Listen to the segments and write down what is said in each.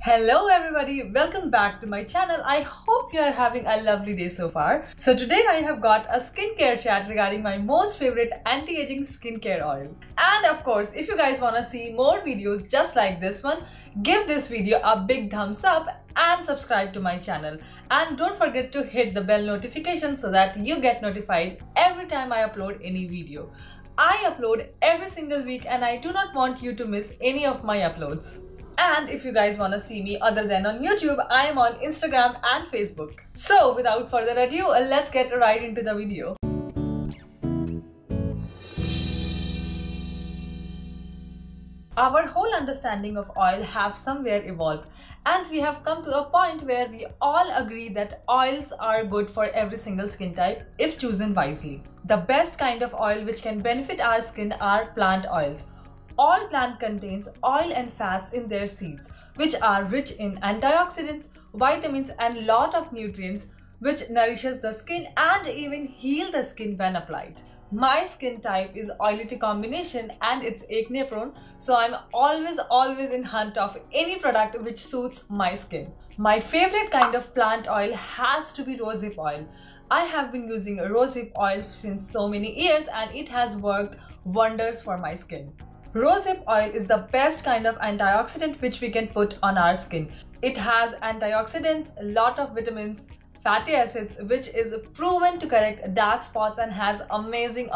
Hello everybody, welcome back to my channel. I hope you are having a lovely day so far. So today I have got a skincare chat regarding my most favorite anti-aging skincare oil. And of course, if you guys want to see more videos just like this one, give this video a big thumbs up and subscribe to my channel. And don't forget to hit the bell notification so that you get notified every time I upload any video. I upload every single week and I do not want you to miss any of my uploads. And if you guys want to see me other than on YouTube, I am on Instagram and Facebook. So without further ado, let's get right into the video. Our whole understanding of oil have somewhere evolved, and we have come to a point where we all agree that oils are good for every single skin type if chosen wisely. The best kind of oil which can benefit our skin are plant oils. All plant contains oil and fats in their seeds, which are rich in antioxidants, vitamins and lot of nutrients which nourishes the skin and even heal the skin when applied. My skin type is oily to combination and it's acne prone, so I'm always in hunt of any product which suits my skin. My favorite kind of plant oil has to be rosehip oil. I have been using rosehip oil since so many years and it has worked wonders for my skin. Rosehip oil is the best kind of antioxidant which we can put on our skin. It has antioxidants, a lot of vitamins, fatty acids, which is proven to correct dark spots and has amazing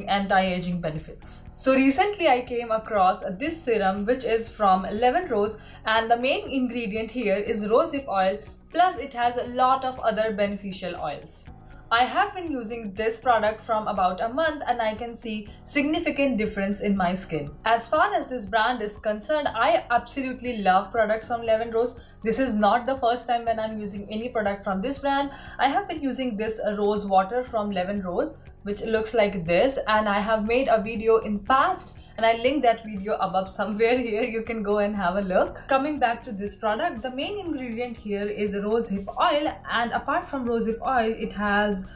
anti-aging benefits. So recently I came across this serum which is from Leven Rose, and the main ingredient here is rosehip oil, plus it has a lot of other beneficial oils. I have been using this product from about a month and I can see significant difference in my skin. As far as this brand is concerned, I absolutely love products from Leven Rose. This is not the first time when I'm using any product from this brand. I have been using this rose water from Leven Rose, which looks like this, and I have made a video in past and I link that video above somewhere here. You can go and have a look. Coming back to this product, the main ingredient here is rosehip oil, and apart from rosehip oil, it has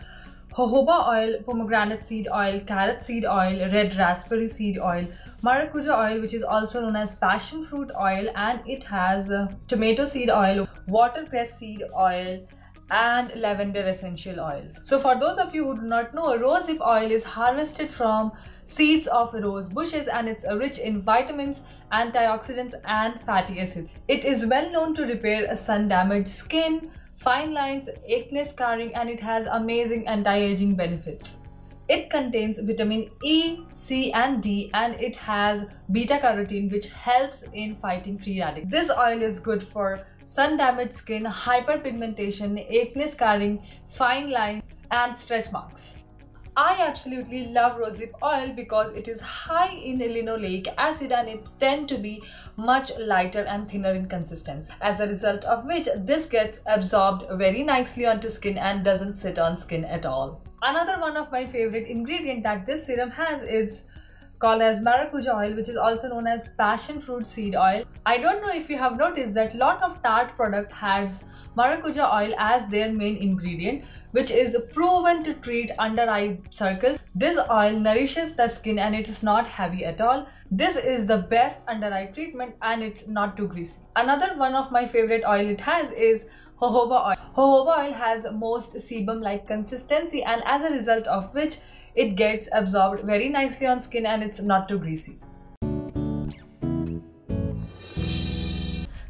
jojoba oil, pomegranate seed oil, carrot seed oil, red raspberry seed oil, maracuja oil, which is also known as passion fruit oil, and it has tomato seed oil, watercress seed oil, and lavender essential oils. So for those of you who do not know, rosehip oil is harvested from seeds of rose bushes and it's rich in vitamins, antioxidants and fatty acids. It is well known to repair sun-damaged skin, fine lines, acne scarring, and it has amazing anti-aging benefits. It contains vitamin E, C and D, and it has beta-carotene which helps in fighting free radicals. This oil is good for sun-damaged skin, hyperpigmentation, acne scarring, fine lines and stretch marks. I absolutely love rosehip oil because it is high in linoleic acid and it tends to be much lighter and thinner in consistency, as a result of which this gets absorbed very nicely onto skin and doesn't sit on skin at all. Another one of my favorite ingredient that this serum has is called as Maracuja oil, which is also known as passion fruit seed oil. I don't know if you have noticed that lot of Tarte product has Maracuja oil as their main ingredient, which is proven to treat under eye circles. This oil nourishes the skin and it is not heavy at all. This is the best under eye treatment and it's not too greasy. Another one of my favorite oil it has is jojoba oil. Jojoba oil has most sebum-like consistency, and as a result of which it gets absorbed very nicely on skin and it's not too greasy.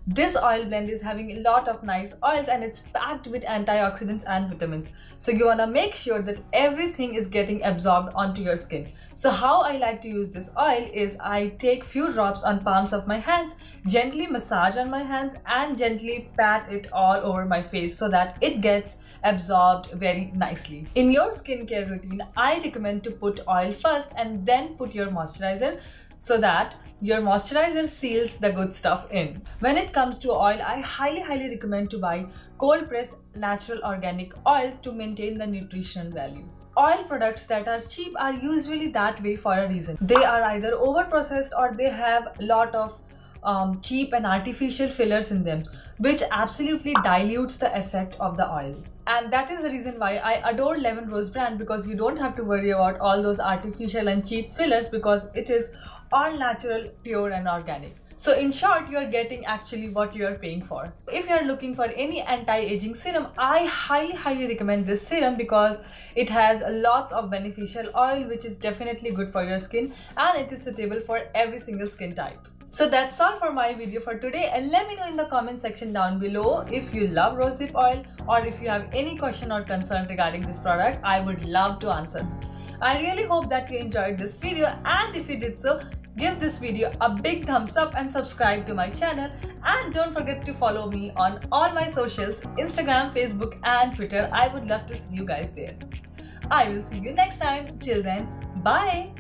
This oil blend is having a lot of nice oils and it's packed with antioxidants and vitamins. So you want to make sure that everything is getting absorbed onto your skin. So how I like to use this oil is I take few drops on palms of my hands, gently massage on my hands and gently pat it all over my face so that it gets absorbed very nicely. In your skincare routine, I recommend to put oil first and then put your moisturizer, so that your moisturizer seals the good stuff in. When it comes to oil, I highly recommend to buy cold pressed natural organic oil to maintain the nutritional value. Oil products that are cheap are usually that way for a reason. They are either over processed or they have a lot of cheap and artificial fillers in them, which absolutely dilutes the effect of the oil. And that is the reason why I adore Leven Rose brand, because you don't have to worry about all those artificial and cheap fillers because it is all natural, pure and organic. So in short, you are getting actually what you are paying for. If you are looking for any anti-aging serum, I highly recommend this serum because it has lots of beneficial oil which is definitely good for your skin, and it is suitable for every single skin type. So that's all for my video for today, and let me know in the comment section down below if you love rosehip oil or if you have any question or concern regarding this product. I would love to answer. I really hope that you enjoyed this video, and if you did so, give this video a big thumbs up and subscribe to my channel, and don't forget to follow me on all my socials, Instagram, Facebook and Twitter. I would love to see you guys there. I will see you next time. Till then, bye.